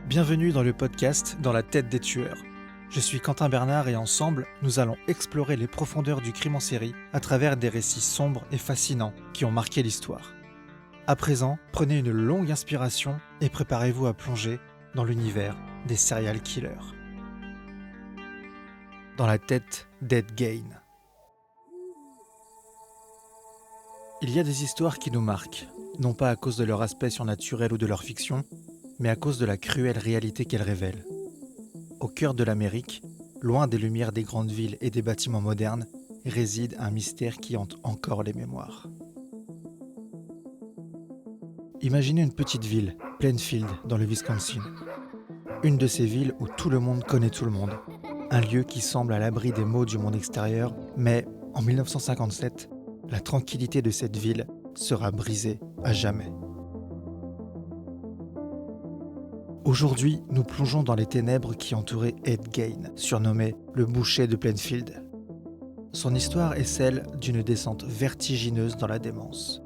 Bienvenue dans le podcast Dans la tête des tueurs. Je suis Quentin Bernard et ensemble, nous allons explorer les profondeurs du crime en série à travers des récits sombres et fascinants qui ont marqué l'histoire. À présent, prenez une longue inspiration et préparez-vous à plonger dans l'univers des serial killers. Dans la tête d'Ed Gein. Il y a des histoires qui nous marquent, non pas à cause de leur aspect surnaturel ou de leur fiction, mais à cause de la cruelle réalité qu'elles révèlent. Au cœur de l'Amérique, loin des lumières des grandes villes et des bâtiments modernes, réside un mystère qui hante encore les mémoires. Imaginez une petite ville, Plainfield, dans le Wisconsin. Une de ces villes où tout le monde connaît tout le monde. Un lieu qui semble à l'abri des maux du monde extérieur, mais en 1957, la tranquillité de cette ville sera brisée à jamais. Aujourd'hui, nous plongeons dans les ténèbres qui entouraient Ed Gein, surnommé le boucher de Plainfield. Son histoire est celle d'une descente vertigineuse dans la démence.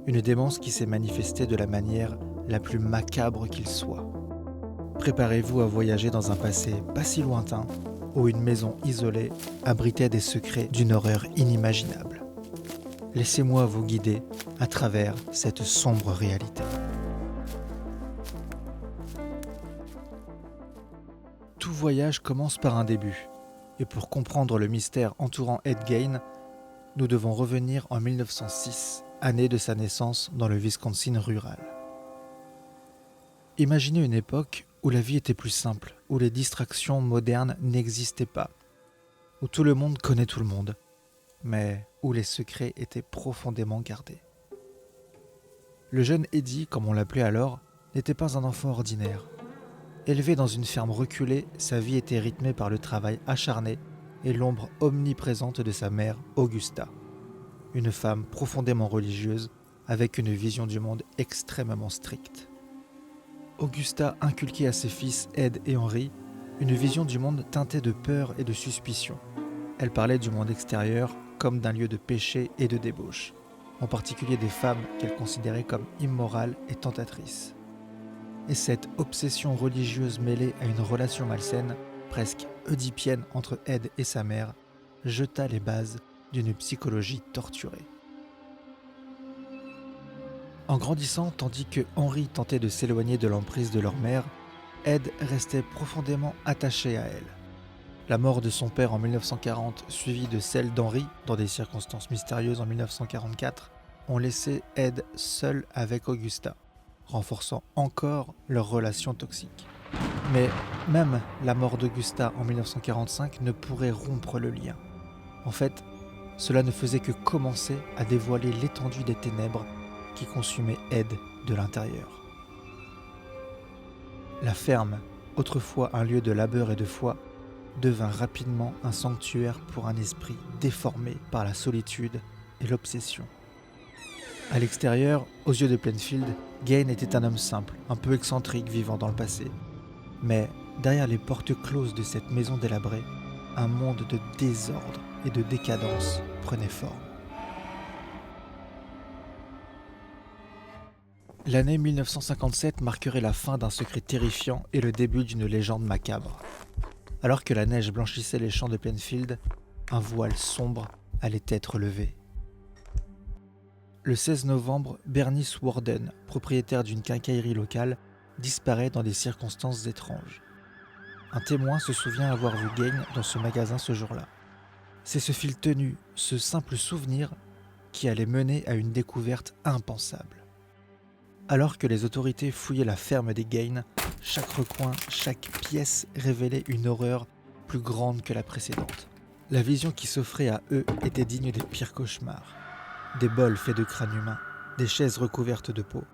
Une démence qui s'est manifestée de la manière la plus macabre qu'il soit. Préparez-vous à voyager dans un passé pas si lointain, où une maison isolée abritait des secrets d'une horreur inimaginable. Laissez-moi vous guider à travers cette sombre réalité. Tout voyage commence par un début, et pour comprendre le mystère entourant Ed Gein, nous devons revenir en 1906, année de sa naissance dans le Wisconsin rural. Imaginez une époque où la vie était plus simple, où les distractions modernes n'existaient pas, où tout le monde connaît tout le monde, mais où les secrets étaient profondément gardés. Le jeune Eddie, comme on l'appelait alors, n'était pas un enfant ordinaire. Élevé dans une ferme reculée, sa vie était rythmée par le travail acharné et l'ombre omniprésente de sa mère, Augusta. Une femme profondément religieuse, avec une vision du monde extrêmement stricte. Augusta inculquait à ses fils Ed et Henry une vision du monde teintée de peur et de suspicion. Elle parlait du monde extérieur comme d'un lieu de péché et de débauche, en particulier des femmes qu'elle considérait comme immorales et tentatrices. Et cette obsession religieuse mêlée à une relation malsaine, presque oedipienne entre Ed et sa mère, jeta les bases d'une psychologie torturée. En grandissant, tandis que Henry tentait de s'éloigner de l'emprise de leur mère, Ed restait profondément attaché à elle. La mort de son père en 1940, suivie de celle d'Henry, dans des circonstances mystérieuses en 1944, ont laissé Ed seul avec Augusta, renforçant encore leur relation toxique. Mais même la mort d'Augusta en 1945 ne pourrait rompre le lien. En fait, cela ne faisait que commencer à dévoiler l'étendue des ténèbres qui consumaient Ed de l'intérieur. La ferme, autrefois un lieu de labeur et de foi, devint rapidement un sanctuaire pour un esprit déformé par la solitude et l'obsession. À l'extérieur, aux yeux de Plainfield, Gein était un homme simple, un peu excentrique vivant dans le passé. Mais derrière les portes closes de cette maison délabrée, un monde de désordre et de décadence prenait forme. L'année 1957 marquerait la fin d'un secret terrifiant et le début d'une légende macabre. Alors que la neige blanchissait les champs de Plainfield, un voile sombre allait être levé. Le 16 novembre, Bernice Warden, propriétaire d'une quincaillerie locale, disparaît dans des circonstances étranges. Un témoin se souvient avoir vu Gein dans ce magasin ce jour-là. C'est ce fil tenu, ce simple souvenir, qui allait mener à une découverte impensable. Alors que les autorités fouillaient la ferme des Gein, chaque recoin, chaque pièce révélait une horreur plus grande que la précédente. La vision qui s'offrait à eux était digne des pires cauchemars. Des bols faits de crânes humains, des chaises recouvertes de peau,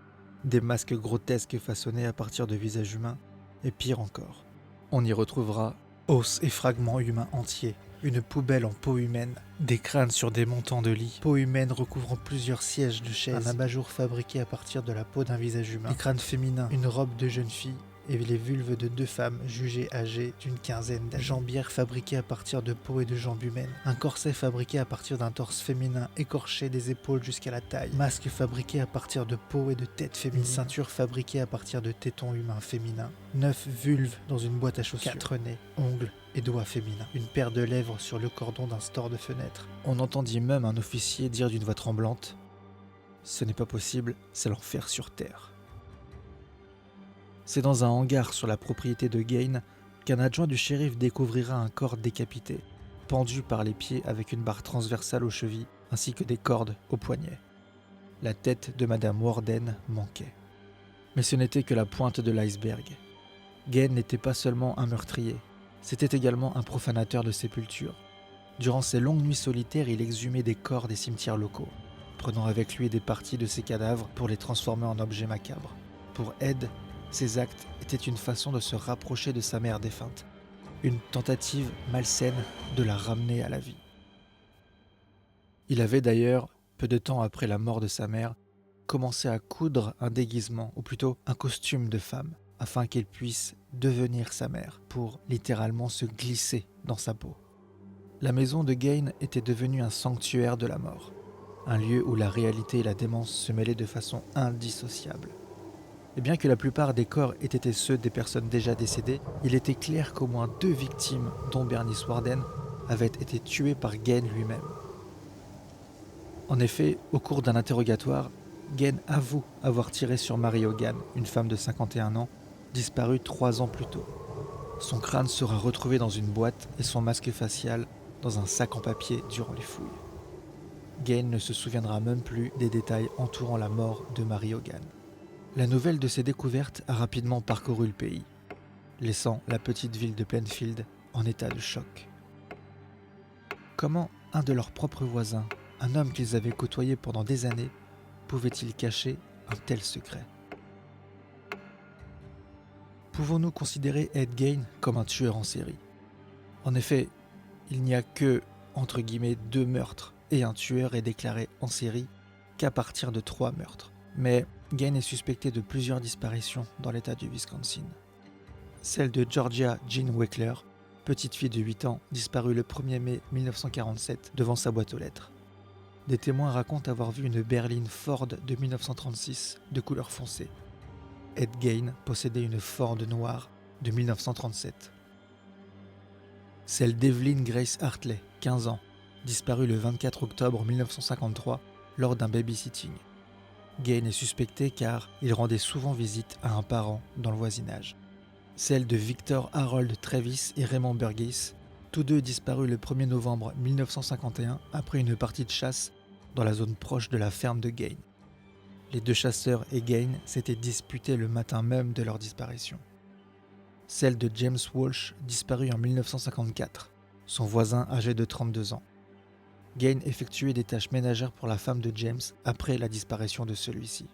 des masques grotesques façonnés à partir de visages humains, et pire encore. On y retrouvera os et fragments humains entiers, une poubelle en peau humaine, des crânes sur des montants de lit, peau humaine recouvrant plusieurs sièges de chaises, un abat-jour fabriqué à partir de la peau d'un visage humain, des crânes féminins, une robe de jeune fille, et les vulves de 2 femmes jugées âgées d'une quinzaine d'années. Jambières fabriquées à partir de peau et de jambes humaines. Un corset fabriqué à partir d'un torse féminin écorché des épaules jusqu'à la taille. Masque fabriqué à partir de peau et de tête féminine. Ceinture fabriquée à partir de tétons humains féminins. 9 vulves dans une boîte à chaussures. 4 nez, ongles et doigts féminins. Une paire de lèvres sur le cordon d'un store de fenêtre. On entendit même un officier dire d'une voix tremblante « Ce n'est pas possible, c'est l'enfer sur Terre ». C'est dans un hangar sur la propriété de Gain qu'un adjoint du shérif découvrira un corps décapité, pendu par les pieds avec une barre transversale aux chevilles ainsi que des cordes aux poignets. La tête de Madame Warden manquait. Mais ce n'était que la pointe de l'iceberg. Gain n'était pas seulement un meurtrier, c'était également un profanateur de sépultures. Durant ses longues nuits solitaires, il exhumait des corps des cimetières locaux, prenant avec lui des parties de ces cadavres pour les transformer en objets macabres. Pour Ed, ces actes étaient une façon de se rapprocher de sa mère défunte, une tentative malsaine de la ramener à la vie. Il avait d'ailleurs, peu de temps après la mort de sa mère, commencé à coudre un déguisement, ou plutôt un costume de femme, afin qu'elle puisse devenir sa mère, pour littéralement se glisser dans sa peau. La maison de Gain était devenue un sanctuaire de la mort, un lieu où la réalité et la démence se mêlaient de façon indissociable. Et bien que la plupart des corps aient été ceux des personnes déjà décédées, il était clair qu'au moins 2 victimes, dont Bernice Warden, avaient été tuées par Gain lui-même. En effet, au cours d'un interrogatoire, Gain avoue avoir tiré sur Mary Hogan, une femme de 51 ans, disparue 3 ans plus tôt. Son crâne sera retrouvé dans une boîte et son masque facial dans un sac en papier durant les fouilles. Gain ne se souviendra même plus des détails entourant la mort de Mary Hogan. La nouvelle de ces découvertes a rapidement parcouru le pays, laissant la petite ville de Plainfield en état de choc. Comment un de leurs propres voisins, un homme qu'ils avaient côtoyé pendant des années, pouvait-il cacher un tel secret? Pouvons-nous considérer Ed Gain comme un tueur en série? En effet, il n'y a que, entre guillemets, 2 meurtres, et un tueur est déclaré en série qu'à partir de 3 meurtres. Mais Gain est suspecté de plusieurs disparitions dans l'état du Wisconsin. Celle de Georgia Jean Weckler, petite fille de 8 ans, disparue le 1er mai 1947 devant sa boîte aux lettres. Des témoins racontent avoir vu une berline Ford de 1936 de couleur foncée. Ed Gain possédait une Ford noire de 1937. Celle d'Evelyn Grace Hartley, 15 ans, disparue le 24 octobre 1953 lors d'un babysitting. Gain est suspecté car il rendait souvent visite à un parent dans le voisinage. Celle de Victor Harold Travis et Raymond Burgess, tous deux disparus le 1er novembre 1951 après une partie de chasse dans la zone proche de la ferme de Gain. Les 2 chasseurs et Gain s'étaient disputés le matin même de leur disparition. Celle de James Walsh, disparu en 1954, son voisin âgé de 32 ans. Gain effectuait des tâches ménagères pour la femme de James après la disparition de celui-ci.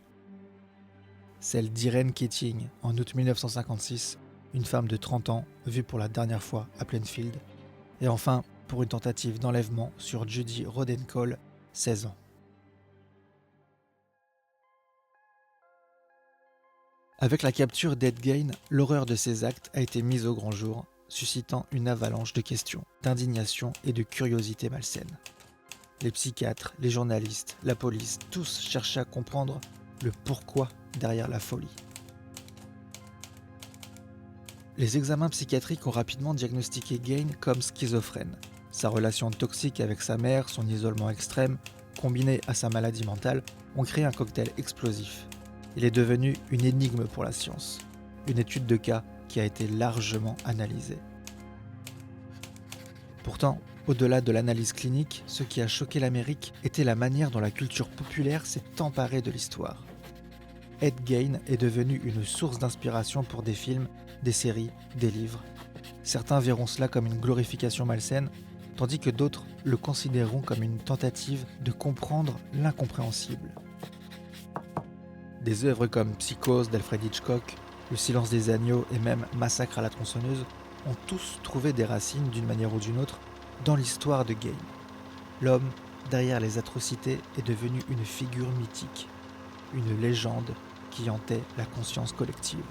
Celle d'Irene Keating, en août 1956, une femme de 30 ans vue pour la dernière fois à Plainfield. Et enfin, pour une tentative d'enlèvement sur Judy Rodenkol, 16 ans. Avec la capture d'Ed Gain, l'horreur de ces actes a été mise au grand jour, suscitant une avalanche de questions, d'indignation et de curiosité malsaine. Les psychiatres, les journalistes, la police, tous cherchaient à comprendre le pourquoi derrière la folie. Les examens psychiatriques ont rapidement diagnostiqué Gain comme schizophrène. Sa relation toxique avec sa mère, son isolement extrême, combiné à sa maladie mentale, ont créé un cocktail explosif. Il est devenu une énigme pour la science, une étude de cas qui a été largement analysée. Pourtant, au-delà de l'analyse clinique, ce qui a choqué l'Amérique était la manière dont la culture populaire s'est emparée de l'histoire. Ed Gain est devenu une source d'inspiration pour des films, des séries, des livres. Certains verront cela comme une glorification malsaine, tandis que d'autres le considéreront comme une tentative de comprendre l'incompréhensible. Des œuvres comme Psychose d'Alfred Hitchcock, Le silence des agneaux et même Massacre à la tronçonneuse ont tous trouvé des racines d'une manière ou d'une autre dans l'histoire de Gain. L'homme, derrière les atrocités, est devenu une figure mythique, une légende qui hantait la conscience collective.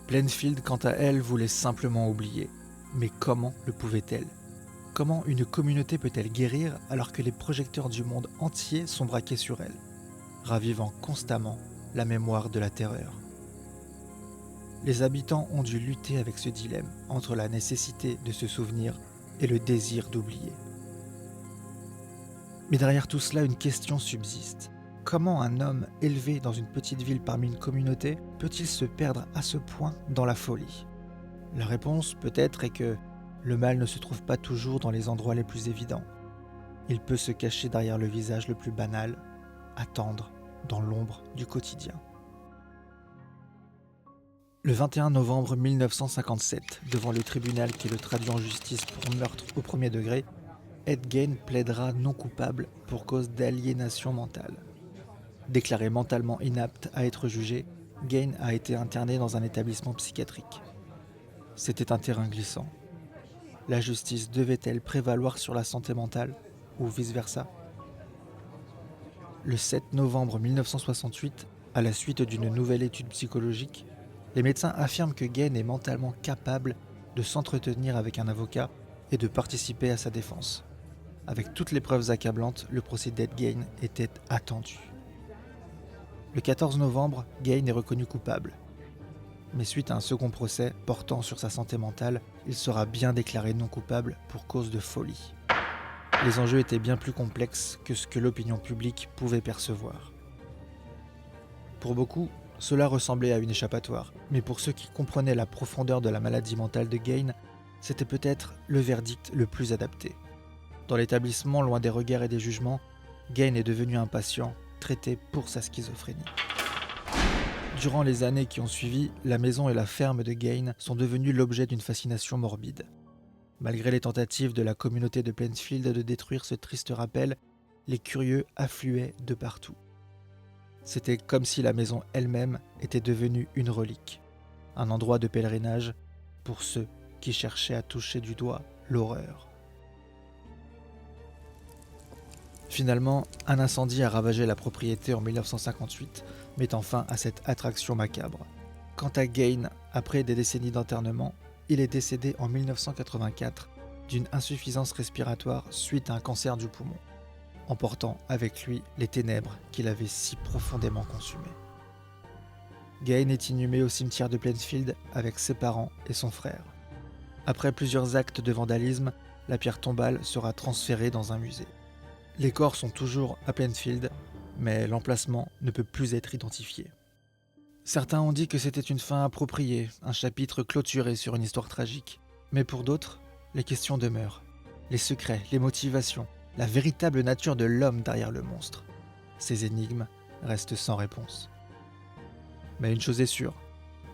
Plainfield, quant à elle, voulait simplement oublier. Mais comment le pouvait-elle ? Comment une communauté peut-elle guérir alors que les projecteurs du monde entier sont braqués sur elle, ravivant constamment la mémoire de la terreur ? Les habitants ont dû lutter avec ce dilemme entre la nécessité de se souvenir et le désir d'oublier. Mais derrière tout cela, une question subsiste. Comment un homme élevé dans une petite ville parmi une communauté peut-il se perdre à ce point dans la folie ? La réponse peut-être est que le mal ne se trouve pas toujours dans les endroits les plus évidents. Il peut se cacher derrière le visage le plus banal, attendre dans l'ombre du quotidien. Le 21 novembre 1957, devant le tribunal qui le traduit en justice pour meurtre au premier degré, Ed Gein plaidera non coupable pour cause d'aliénation mentale. Déclaré mentalement inapte à être jugé, Gein a été interné dans un établissement psychiatrique. C'était un terrain glissant. La justice devait-elle prévaloir sur la santé mentale ou vice-versa ? Le 7 novembre 1968, à la suite d'une nouvelle étude psychologique, les médecins affirment que Gein est mentalement capable de s'entretenir avec un avocat et de participer à sa défense. Avec toutes les preuves accablantes, le procès d'Ed Gein était attendu. Le 14 novembre, Gein est reconnu coupable. Mais suite à un second procès portant sur sa santé mentale, il sera bien déclaré non coupable pour cause de folie. Les enjeux étaient bien plus complexes que ce que l'opinion publique pouvait percevoir. Pour beaucoup, cela ressemblait à une échappatoire, mais pour ceux qui comprenaient la profondeur de la maladie mentale de Gein, c'était peut-être le verdict le plus adapté. Dans l'établissement, loin des regards et des jugements, Gein est devenu un patient traité pour sa schizophrénie. Durant les années qui ont suivi, la maison et la ferme de Gein sont devenues l'objet d'une fascination morbide. Malgré les tentatives de la communauté de Plainfield de détruire ce triste rappel, les curieux affluaient de partout. C'était comme si la maison elle-même était devenue une relique, un endroit de pèlerinage pour ceux qui cherchaient à toucher du doigt l'horreur. Finalement, un incendie a ravagé la propriété en 1958, mettant fin à cette attraction macabre. Quant à Gein, après des décennies d'internement, il est décédé en 1984 d'une insuffisance respiratoire suite à un cancer du poumon, emportant avec lui les ténèbres qu'il avait si profondément consumées. Gein est inhumé au cimetière de Plainfield avec ses parents et son frère. Après plusieurs actes de vandalisme, la pierre tombale sera transférée dans un musée. Les corps sont toujours à Plainfield, mais l'emplacement ne peut plus être identifié. Certains ont dit que c'était une fin appropriée, un chapitre clôturé sur une histoire tragique. Mais pour d'autres, les questions demeurent. Les secrets, les motivations, la véritable nature de l'homme derrière le monstre. Ces énigmes restent sans réponse. Mais une chose est sûre,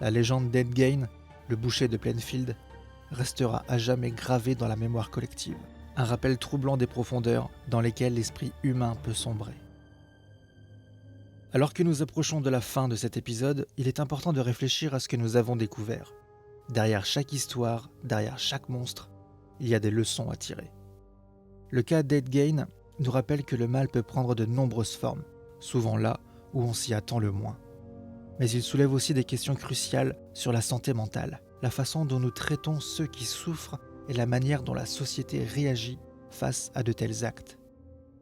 la légende d'Ed Gein, le boucher de Plainfield, restera à jamais gravée dans la mémoire collective. Un rappel troublant des profondeurs dans lesquelles l'esprit humain peut sombrer. Alors que nous approchons de la fin de cet épisode, il est important de réfléchir à ce que nous avons découvert. Derrière chaque histoire, derrière chaque monstre, il y a des leçons à tirer. Le cas d'Ed Gein nous rappelle que le mal peut prendre de nombreuses formes, souvent là où on s'y attend le moins. Mais il soulève aussi des questions cruciales sur la santé mentale, la façon dont nous traitons ceux qui souffrent et la manière dont la société réagit face à de tels actes.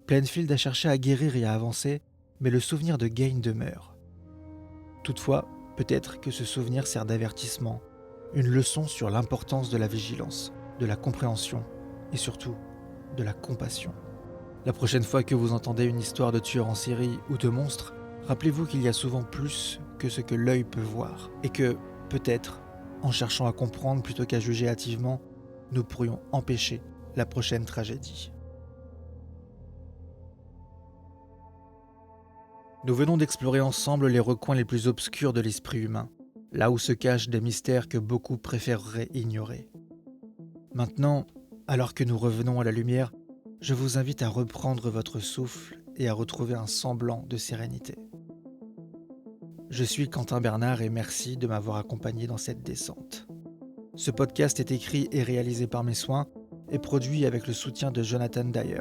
Plainfield a cherché à guérir et à avancer, mais le souvenir de Gein demeure. Toutefois, peut-être que ce souvenir sert d'avertissement, une leçon sur l'importance de la vigilance, de la compréhension et surtout de la compassion. La prochaine fois que vous entendez une histoire de tueur en série ou de monstre, rappelez-vous qu'il y a souvent plus que ce que l'œil peut voir et que, peut-être, en cherchant à comprendre plutôt qu'à juger hâtivement, nous pourrions empêcher la prochaine tragédie. Nous venons d'explorer ensemble les recoins les plus obscurs de l'esprit humain, là où se cachent des mystères que beaucoup préféreraient ignorer. Maintenant, alors que nous revenons à la lumière, je vous invite à reprendre votre souffle et à retrouver un semblant de sérénité. Je suis Quentin Bernard et merci de m'avoir accompagné dans cette descente. Ce podcast est écrit et réalisé par mes soins et produit avec le soutien de Jonathan Dyer.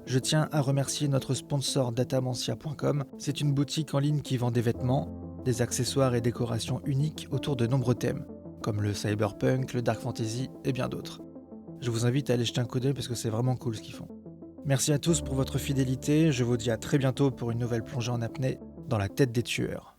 Je tiens à remercier notre sponsor Datamantia.com. C'est une boutique en ligne qui vend des vêtements, des accessoires et décorations uniques autour de nombreux thèmes, comme le cyberpunk, le dark fantasy et bien d'autres. Je vous invite à aller jeter un coup d'œil parce que c'est vraiment cool ce qu'ils font. Merci à tous pour votre fidélité, je vous dis à très bientôt pour une nouvelle plongée en apnée dans la tête des tueurs.